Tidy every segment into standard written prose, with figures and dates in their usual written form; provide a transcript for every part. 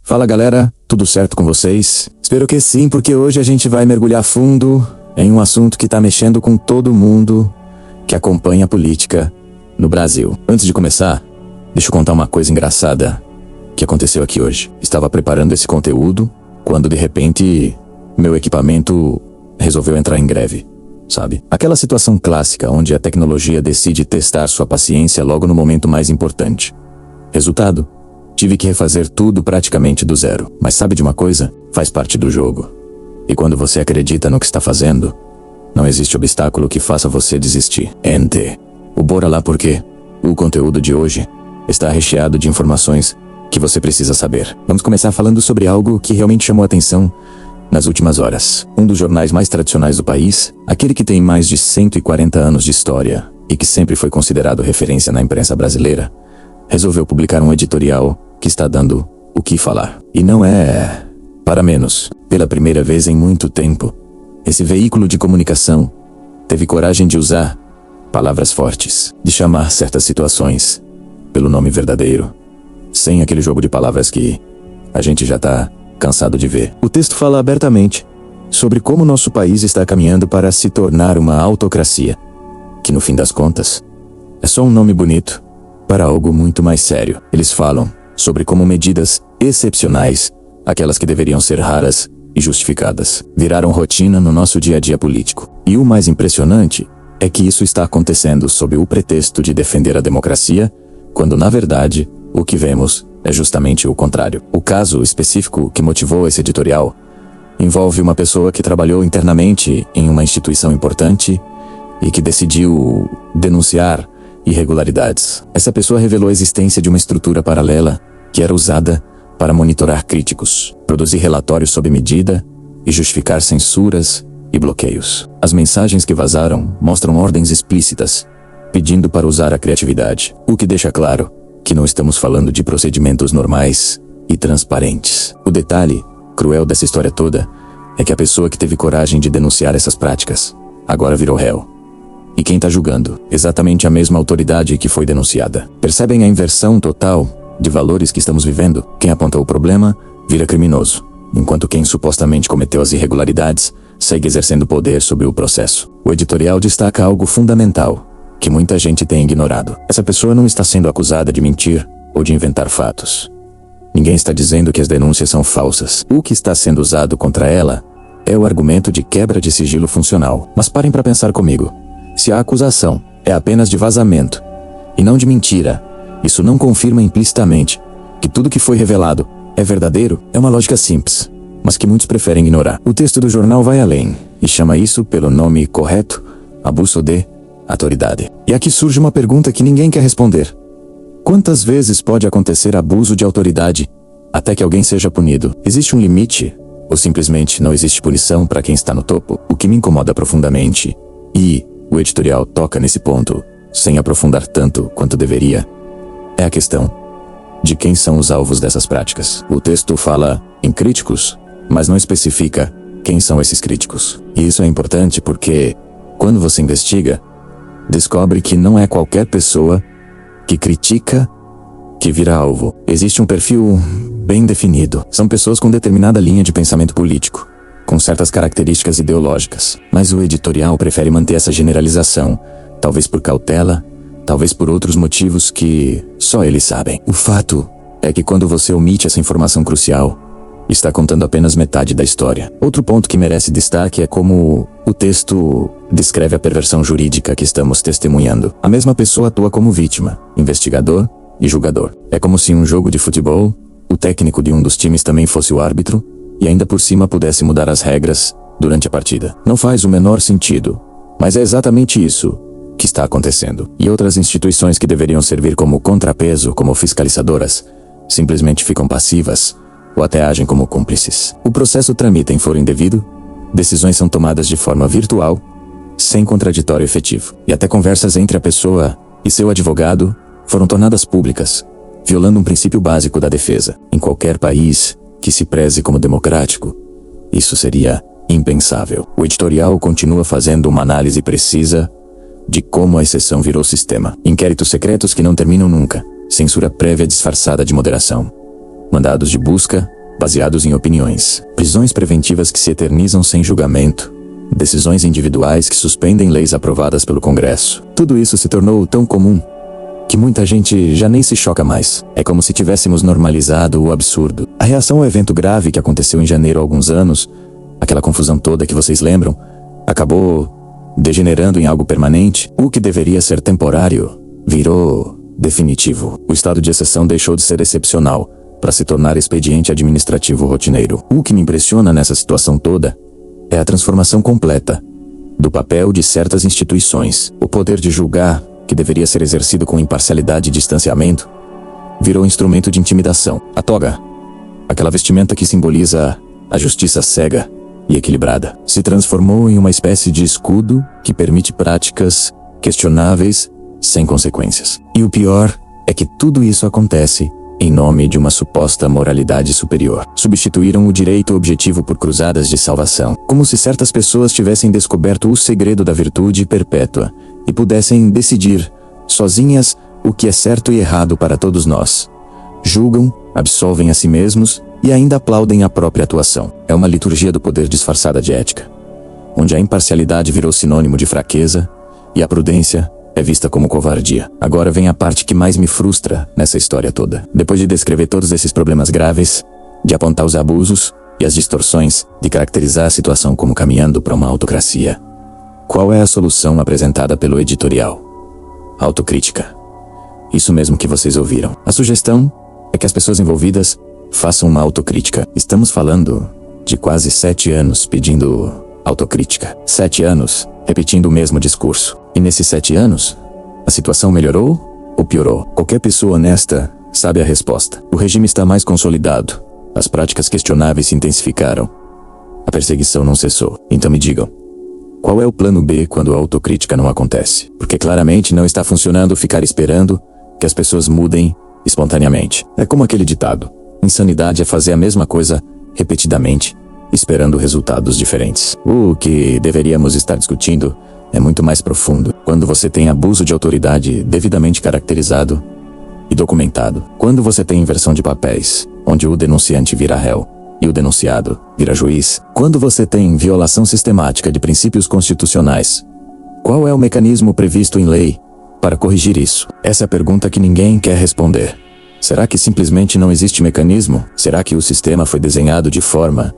Fala galera, tudo certo com vocês? Espero que sim, porque hoje a gente vai mergulhar fundo em um assunto que tá mexendo com todo mundo que acompanha a política no Brasil. Antes de começar, deixa eu contar uma coisa engraçada que aconteceu aqui hoje. Estava preparando esse conteúdo quando de repente meu equipamento resolveu entrar em greve, sabe? Aquela situação clássica onde a tecnologia decide testar sua paciência logo no momento mais importante. Resultado? Tive que refazer tudo praticamente do zero. Mas sabe de uma coisa? Faz parte do jogo. E quando você acredita no que está fazendo, não existe obstáculo que faça você desistir. Bora lá porque o conteúdo de hoje está recheado de informações que você precisa saber. Vamos começar falando sobre algo que realmente chamou a atenção nas últimas horas. Um dos jornais mais tradicionais do país, aquele que tem mais de 140 anos de história e que sempre foi considerado referência na imprensa brasileira, resolveu publicar um editorial que está dando o que falar. E não é para menos. Pela primeira vez em muito tempo, esse veículo de comunicação teve coragem de usar palavras fortes, de chamar certas situações pelo nome verdadeiro, sem aquele jogo de palavras que a gente já tá cansado de ver. O texto fala abertamente sobre como nosso país está caminhando para se tornar uma autocracia, que no fim das contas é só um nome bonito para algo muito mais sério. Eles falam sobre como medidas excepcionais, aquelas que deveriam ser raras e justificadas, viraram rotina no nosso dia a dia político. E o mais impressionante é que isso está acontecendo sob o pretexto de defender a democracia, quando na verdade o que vemos é justamente o contrário. O caso específico que motivou esse editorial envolve uma pessoa que trabalhou internamente em uma instituição importante e que decidiu denunciar irregularidades. Essa pessoa revelou a existência de uma estrutura paralela que era usada para monitorar críticos, produzir relatórios sob medida e justificar censuras e bloqueios. As mensagens que vazaram mostram ordens explícitas, pedindo para usar a criatividade, o que deixa claro que não estamos falando de procedimentos normais e transparentes. O detalhe cruel dessa história toda é que a pessoa que teve coragem de denunciar essas práticas agora virou réu. E quem está julgando? Exatamente a mesma autoridade que foi denunciada. Percebem a inversão total de valores que estamos vivendo? Quem aponta o problema vira criminoso, enquanto quem supostamente cometeu as irregularidades segue exercendo poder sobre o processo. O editorial destaca algo fundamental que muita gente tem ignorado. Essa pessoa não está sendo acusada de mentir ou de inventar fatos. Ninguém está dizendo que as denúncias são falsas. O que está sendo usado contra ela é o argumento de quebra de sigilo funcional. Mas parem para pensar comigo. Se a acusação é apenas de vazamento e não de mentira, isso não confirma implicitamente que tudo que foi revelado é verdadeiro? É uma lógica simples, mas que muitos preferem ignorar. O texto do jornal vai além e chama isso pelo nome correto: abuso de autoridade. E aqui surge uma pergunta que ninguém quer responder. Quantas vezes pode acontecer abuso de autoridade até que alguém seja punido? Existe um limite ou simplesmente não existe punição para quem está no topo? O que me incomoda profundamente, e o editorial toca nesse ponto, sem aprofundar tanto quanto deveria, é a questão de quem são os alvos dessas práticas. O texto fala em críticos, mas não especifica quem são esses críticos. E isso é importante porque, quando você investiga, descobre que não é qualquer pessoa que critica que vira alvo. Existe um perfil bem definido. São pessoas com determinada linha de pensamento político, com certas características ideológicas. Mas o editorial prefere manter essa generalização, talvez por cautela, talvez por outros motivos que só eles sabem. O fato é que quando você omite essa informação crucial, está contando apenas metade da história. Outro ponto que merece destaque é como o texto descreve a perversão jurídica que estamos testemunhando. A mesma pessoa atua como vítima, investigador e julgador. É como se em um jogo de futebol, o técnico de um dos times também fosse o árbitro e ainda por cima pudesse mudar as regras durante a partida. Não faz o menor sentido, mas é exatamente isso que está acontecendo. E outras instituições que deveriam servir como contrapeso, como fiscalizadoras, simplesmente ficam passivas ou até agem como cúmplices. O processo tramita em foro indevido, decisões são tomadas de forma virtual, sem contraditório efetivo. E até conversas entre a pessoa e seu advogado foram tornadas públicas, violando um princípio básico da defesa. Em qualquer país que se preze como democrático, isso seria impensável. O editorial continua fazendo uma análise precisa de como a exceção virou sistema. Inquéritos secretos que não terminam nunca, censura prévia disfarçada de moderação, mandados de busca baseados em opiniões, prisões preventivas que se eternizam sem julgamento, decisões individuais que suspendem leis aprovadas pelo Congresso. Tudo isso se tornou tão comum que muita gente já nem se choca mais. É como se tivéssemos normalizado o absurdo. A reação ao evento grave que aconteceu em janeiro há alguns anos, aquela confusão toda que vocês lembram, acabou degenerando em algo permanente. O que deveria ser temporário virou definitivo. O estado de exceção deixou de ser excepcional para se tornar expediente administrativo rotineiro. O que me impressiona nessa situação toda é a transformação completa do papel de certas instituições. O poder de julgar, que deveria ser exercido com imparcialidade e distanciamento, virou instrumento de intimidação. A toga, aquela vestimenta que simboliza a justiça cega e equilibrada, se transformou em uma espécie de escudo que permite práticas questionáveis sem consequências. E o pior é que tudo isso acontece em nome de uma suposta moralidade superior. Substituíram o direito objetivo por cruzadas de salvação, como se certas pessoas tivessem descoberto o segredo da virtude perpétua e pudessem decidir, sozinhas, o que é certo e errado para todos nós. Julgam, absolvem a si mesmos e ainda aplaudem a própria atuação. É uma liturgia do poder disfarçada de ética, onde a imparcialidade virou sinônimo de fraqueza e a prudência é vista como covardia. Agora vem a parte que mais me frustra nessa história toda. Depois de descrever todos esses problemas graves, de apontar os abusos e as distorções, de caracterizar a situação como caminhando para uma autocracia, qual é a solução apresentada pelo editorial? Autocrítica. Isso mesmo que vocês ouviram. A sugestão é que as pessoas envolvidas façam uma autocrítica. Estamos falando de quase 7 anos pedindo autocrítica. 7 anos repetindo o mesmo discurso. E nesses 7 anos, a situação melhorou ou piorou? Qualquer pessoa honesta sabe a resposta. O regime está mais consolidado. As práticas questionáveis se intensificaram. A perseguição não cessou. Então me digam, qual é o plano B quando a autocrítica não acontece? Porque claramente não está funcionando ficar esperando que as pessoas mudem espontaneamente. É como aquele ditado: insanidade é fazer a mesma coisa repetidamente, esperando resultados diferentes. O que deveríamos estar discutindo é muito mais profundo. Quando você tem abuso de autoridade devidamente caracterizado e documentado. Quando você tem inversão de papéis, onde o denunciante vira réu e o denunciado vira juiz. Quando você tem violação sistemática de princípios constitucionais, qual é o mecanismo previsto em lei para corrigir isso? Essa é a pergunta que ninguém quer responder. Será que simplesmente não existe mecanismo? Será que o sistema foi desenhado de forma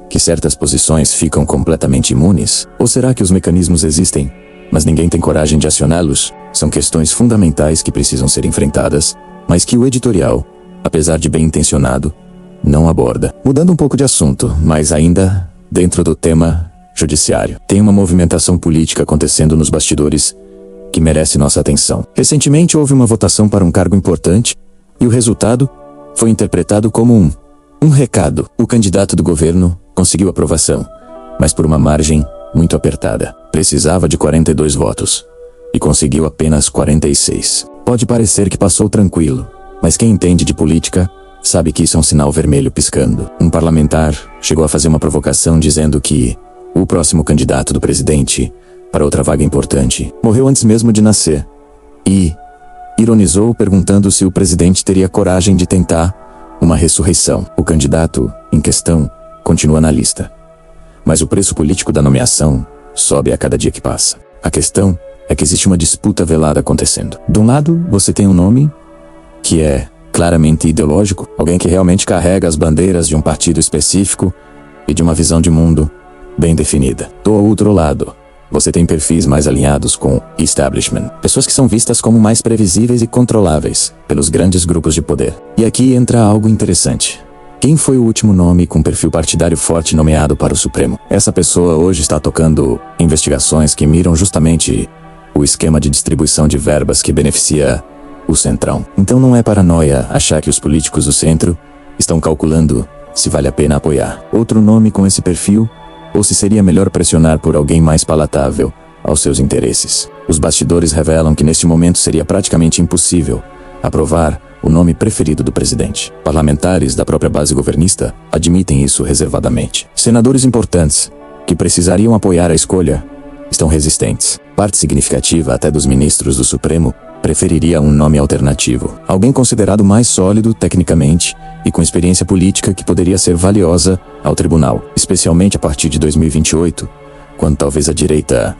que certas posições ficam completamente imunes? Ou será que os mecanismos existem, mas ninguém tem coragem de acioná-los? São questões fundamentais que precisam ser enfrentadas, mas que o editorial, apesar de bem intencionado, não aborda. Mudando um pouco de assunto, mas ainda dentro do tema judiciário. Tem uma movimentação política acontecendo nos bastidores que merece nossa atenção. Recentemente houve uma votação para um cargo importante e o resultado foi interpretado como um recado. O candidato do governo conseguiu aprovação, mas por uma margem muito apertada. Precisava de 42 votos e conseguiu apenas 46. Pode parecer que passou tranquilo, mas quem entende de política sabe que isso é um sinal vermelho piscando. Um parlamentar chegou a fazer uma provocação dizendo que o próximo candidato do presidente para outra vaga importante morreu antes mesmo de nascer e ironizou perguntando se o presidente teria coragem de tentar uma ressurreição. O candidato em questão continua na lista, mas o preço político da nomeação sobe a cada dia que passa. A questão é que existe uma disputa velada acontecendo. De um lado, você tem um nome que é claramente ideológico, alguém que realmente carrega as bandeiras de um partido específico e de uma visão de mundo bem definida. Do outro lado, você tem perfis mais alinhados com o establishment, pessoas que são vistas como mais previsíveis e controláveis pelos grandes grupos de poder. E aqui entra algo interessante. Quem foi o último nome com perfil partidário forte nomeado para o Supremo? Essa pessoa hoje está tocando investigações que miram justamente o esquema de distribuição de verbas que beneficia o Centrão. Então não é paranoia achar que os políticos do centro estão calculando se vale a pena apoiar outro nome com esse perfil ou se seria melhor pressionar por alguém mais palatável aos seus interesses. Os bastidores revelam que neste momento seria praticamente impossível aprovar o nome preferido do presidente. Parlamentares da própria base governista admitem isso reservadamente. Senadores importantes, que precisariam apoiar a escolha, estão resistentes. Parte significativa até dos ministros do Supremo preferiria um nome alternativo. Alguém considerado mais sólido tecnicamente e com experiência política que poderia ser valiosa ao tribunal, especialmente a partir de 2028, quando talvez a direita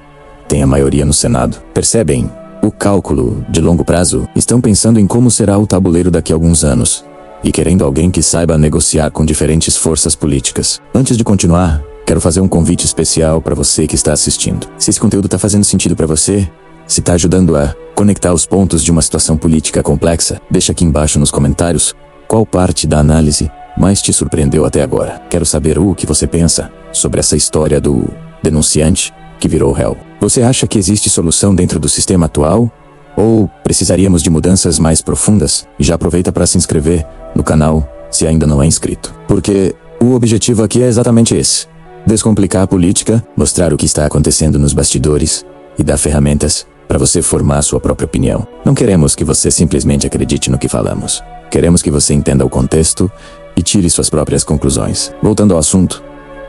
tenha maioria no Senado. Percebem? O cálculo de longo prazo. Estão pensando em como será o tabuleiro daqui a alguns anos e querendo alguém que saiba negociar com diferentes forças políticas. Antes de continuar, quero fazer um convite especial para você que está assistindo. Se esse conteúdo está fazendo sentido para você, se está ajudando a conectar os pontos de uma situação política complexa, deixa aqui embaixo nos comentários qual parte da análise mais te surpreendeu até agora. Quero saber o que você pensa sobre essa história do denunciante que virou réu. Você acha que existe solução dentro do sistema atual? Ou precisaríamos de mudanças mais profundas? E já aproveita para se inscrever no canal se ainda não é inscrito. Porque o objetivo aqui é exatamente esse: descomplicar a política, mostrar o que está acontecendo nos bastidores e dar ferramentas para você formar sua própria opinião. Não queremos que você simplesmente acredite no que falamos. Queremos que você entenda o contexto e tire suas próprias conclusões. Voltando ao assunto,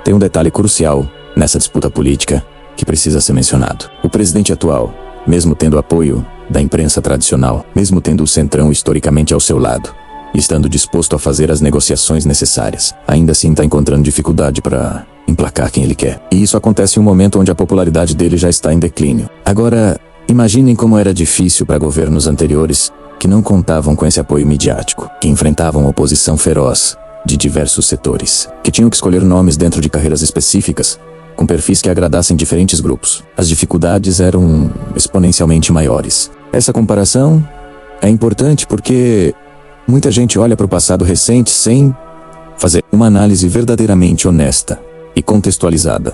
tem um detalhe crucial nessa disputa política que precisa ser mencionado. O presidente atual, mesmo tendo apoio da imprensa tradicional, mesmo tendo o Centrão historicamente ao seu lado, e estando disposto a fazer as negociações necessárias, ainda assim está encontrando dificuldade para emplacar quem ele quer. E isso acontece em um momento onde a popularidade dele já está em declínio. Agora, imaginem como era difícil para governos anteriores que não contavam com esse apoio midiático, que enfrentavam oposição feroz de diversos setores, que tinham que escolher nomes dentro de carreiras específicas, com perfis que agradassem diferentes grupos. As dificuldades eram exponencialmente maiores. Essa comparação é importante porque muita gente olha para o passado recente sem fazer uma análise verdadeiramente honesta e contextualizada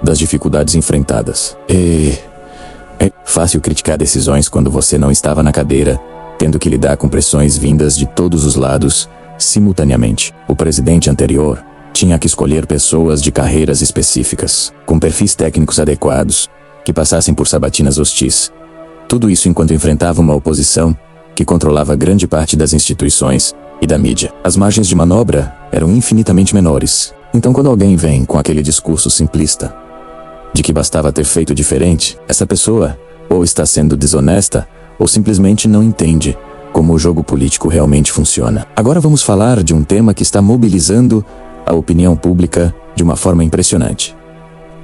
das dificuldades enfrentadas. É fácil criticar decisões quando você não estava na cadeira, tendo que lidar com pressões vindas de todos os lados simultaneamente. O presidente anterior tinha que escolher pessoas de carreiras específicas, com perfis técnicos adequados, que passassem por sabatinas hostis. Tudo isso enquanto enfrentava uma oposição que controlava grande parte das instituições e da mídia. As margens de manobra eram infinitamente menores. Então, quando alguém vem com aquele discurso simplista de que bastava ter feito diferente, essa pessoa ou está sendo desonesta ou simplesmente não entende como o jogo político realmente funciona. Agora vamos falar de um tema que está mobilizando a opinião pública de uma forma impressionante: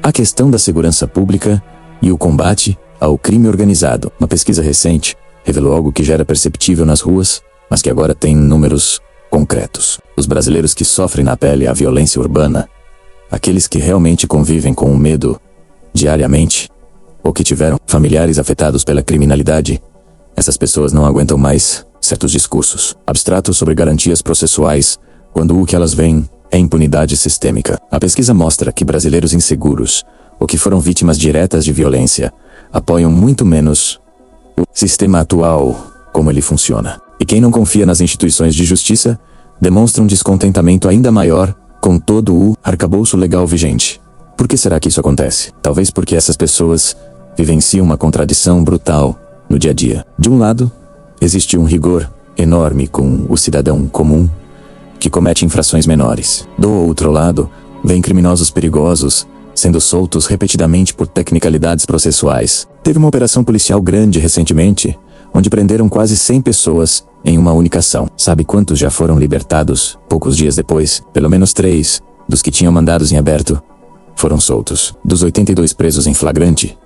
a questão da segurança pública e o combate ao crime organizado. Uma pesquisa recente revelou algo que já era perceptível nas ruas, mas que agora tem números concretos. Os brasileiros que sofrem na pele a violência urbana, aqueles que realmente convivem com o medo diariamente, ou que tiveram familiares afetados pela criminalidade, essas pessoas não aguentam mais certos discursos abstratos sobre garantias processuais, quando o que elas veem é impunidade sistêmica. A pesquisa mostra que brasileiros inseguros, ou que foram vítimas diretas de violência, apoiam muito menos o sistema atual como ele funciona. E quem não confia nas instituições de justiça demonstra um descontentamento ainda maior com todo o arcabouço legal vigente. Por que será que isso acontece? Talvez porque essas pessoas vivenciam uma contradição brutal no dia a dia. De um lado, existe um rigor enorme com o cidadão comum que comete infrações menores. Do outro lado, vem criminosos perigosos sendo soltos repetidamente por tecnicalidades processuais. Teve uma operação policial grande recentemente, onde prenderam quase 100 pessoas em uma única ação. Sabe quantos já foram libertados poucos dias depois? Pelo menos 3 dos que tinham mandados em aberto foram soltos. Dos 82 presos em flagrante,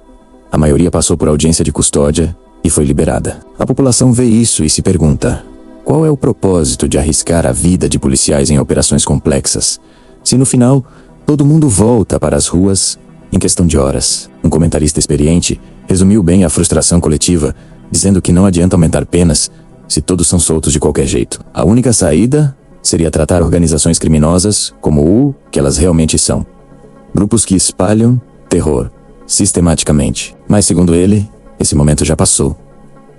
a maioria passou por audiência de custódia e foi liberada. A população vê isso e se pergunta: qual é o propósito de arriscar a vida de policiais em operações complexas, se no final todo mundo volta para as ruas em questão de horas? Um comentarista experiente resumiu bem a frustração coletiva, dizendo que não adianta aumentar penas se todos são soltos de qualquer jeito. A única saída seria tratar organizações criminosas como o que elas realmente são: grupos que espalham terror sistematicamente. Mas, segundo ele, esse momento já passou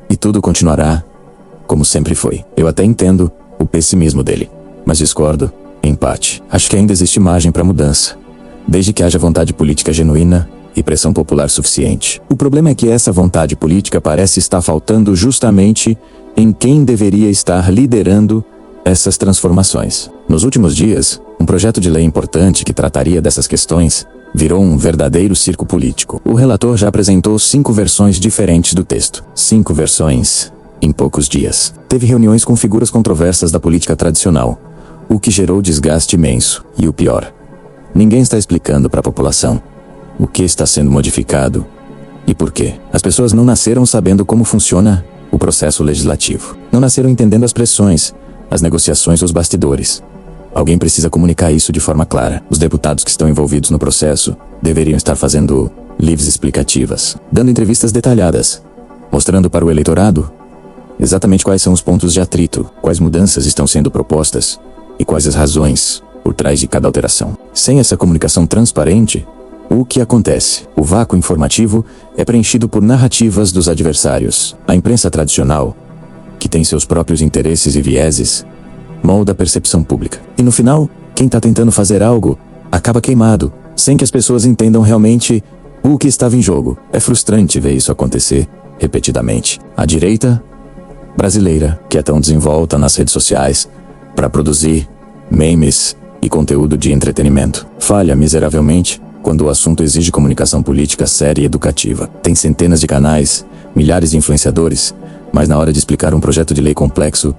e tudo continuará como sempre foi. Eu até entendo o pessimismo dele, mas discordo em parte. Acho que ainda existe margem para mudança, desde que haja vontade política genuína e pressão popular suficiente. O problema é que essa vontade política parece estar faltando justamente em quem deveria estar liderando essas transformações. Nos últimos dias, um projeto de lei importante que trataria dessas questões Virou um verdadeiro circo político. O relator já apresentou 5 versões diferentes do texto. 5 versões em poucos dias. Teve reuniões com figuras controversas da política tradicional, o que gerou desgaste imenso. E o pior, ninguém está explicando para a população o que está sendo modificado e por quê. As pessoas não nasceram sabendo como funciona o processo legislativo. Não nasceram entendendo as pressões, as negociações os bastidores. Alguém precisa comunicar isso de forma clara. Os deputados que estão envolvidos no processo deveriam estar fazendo lives explicativas, dando entrevistas detalhadas, mostrando para o eleitorado exatamente quais são os pontos de atrito, quais mudanças estão sendo propostas e quais as razões por trás de cada alteração. Sem essa comunicação transparente, o que acontece? O vácuo informativo é preenchido por narrativas dos adversários. A imprensa tradicional, que tem seus próprios interesses e vieses, molda a percepção pública. E no final, quem está tentando fazer algo acaba queimado, sem que as pessoas entendam realmente o que estava em jogo. É frustrante ver isso acontecer repetidamente. A direita brasileira, que é tão desenvolta nas redes sociais para produzir memes e conteúdo de entretenimento, falha miseravelmente quando o assunto exige comunicação política séria e educativa. Tem centenas de canais, milhares de influenciadores, mas na hora de explicar um projeto de lei complexo,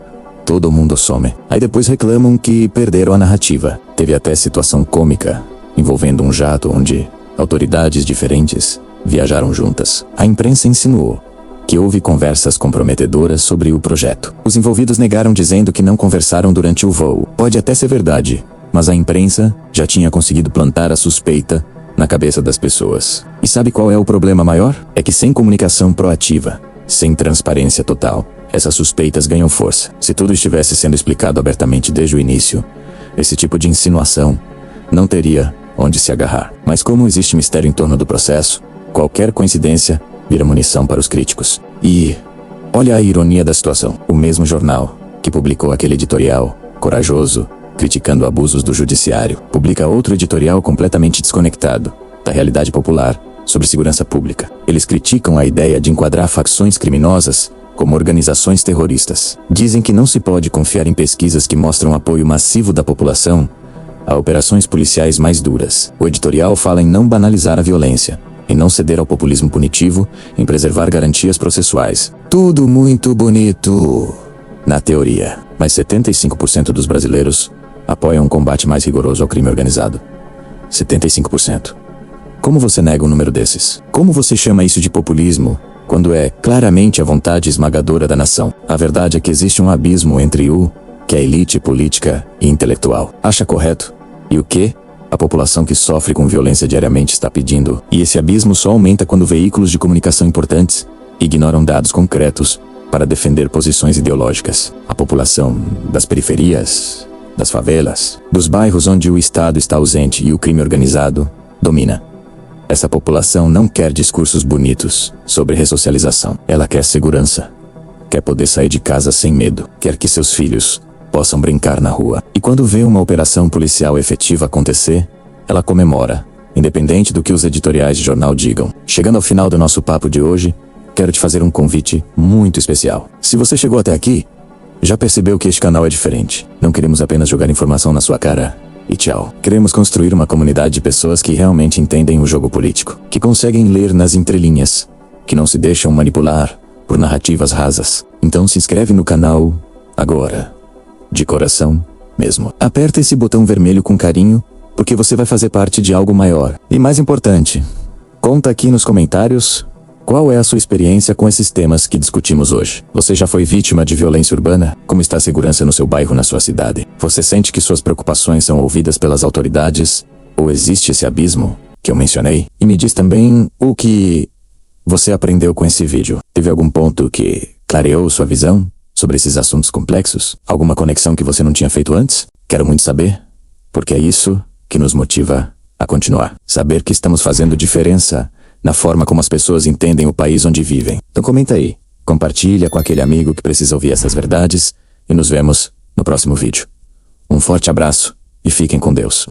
todo mundo some. Aí depois reclamam que perderam a narrativa. Teve até situação cômica envolvendo um jato onde autoridades diferentes viajaram juntas. A imprensa insinuou que houve conversas comprometedoras sobre o projeto. Os envolvidos negaram dizendo que não conversaram durante o voo. Pode até ser verdade, mas a imprensa já tinha conseguido plantar a suspeita na cabeça das pessoas. E sabe qual é o problema maior? É que sem comunicação proativa, sem transparência total, essas suspeitas ganham força. Se tudo estivesse sendo explicado abertamente desde o início, esse tipo de insinuação não teria onde se agarrar. Mas como existe mistério em torno do processo, qualquer coincidência vira munição para os críticos. E olha a ironia da situação. O mesmo jornal que publicou aquele editorial corajoso criticando abusos do judiciário, publica outro editorial completamente desconectado da realidade popular sobre segurança pública. Eles criticam a ideia de enquadrar facções criminosas como organizações terroristas. Dizem que não se pode confiar em pesquisas que mostram apoio massivo da população a operações policiais mais duras. O editorial fala em não banalizar a violência, em não ceder ao populismo punitivo, em preservar garantias processuais. Tudo muito bonito na teoria, mas 75% dos brasileiros apoiam um combate mais rigoroso ao crime organizado. 75%. Como você nega um número desses? Como você chama isso de populismo, quando é claramente a vontade esmagadora da nação? A verdade é que existe um abismo entre o que a elite política e intelectual acha correto e o que a população que sofre com violência diariamente está pedindo. E esse abismo só aumenta quando veículos de comunicação importantes ignoram dados concretos para defender posições ideológicas. A população das periferias, das favelas, dos bairros onde o Estado está ausente e o crime organizado domina. Essa população não quer discursos bonitos sobre ressocialização. Ela quer segurança. Quer poder sair de casa sem medo. Quer que seus filhos possam brincar na rua. E quando vê uma operação policial efetiva acontecer, ela comemora, independente do que os editoriais de jornal digam. Chegando ao final do nosso papo de hoje, quero te fazer um convite muito especial. Se você chegou até aqui, já percebeu que este canal é diferente. Não queremos apenas jogar informação na sua cara e tchau. Queremos construir uma comunidade de pessoas que realmente entendem o jogo político, que conseguem ler nas entrelinhas, que não se deixam manipular por narrativas rasas. Então se inscreve no canal agora, de coração mesmo. Aperta esse botão vermelho com carinho, porque você vai fazer parte de algo maior. E mais importante, conta aqui nos comentários qual é a sua experiência com esses temas que discutimos hoje. Você já foi vítima de violência urbana? Como está a segurança no seu bairro, na sua cidade? Você sente que suas preocupações são ouvidas pelas autoridades? Ou existe esse abismo que eu mencionei? E me diz também o que você aprendeu com esse vídeo. Teve algum ponto que clareou sua visão sobre esses assuntos complexos? Alguma conexão que você não tinha feito antes? Quero muito saber, porque é isso que nos motiva a continuar. Saber que estamos fazendo diferença na forma como as pessoas entendem o país onde vivem. Então comenta aí, compartilha com aquele amigo que precisa ouvir essas verdades e nos vemos no próximo vídeo. Um forte abraço e fiquem com Deus.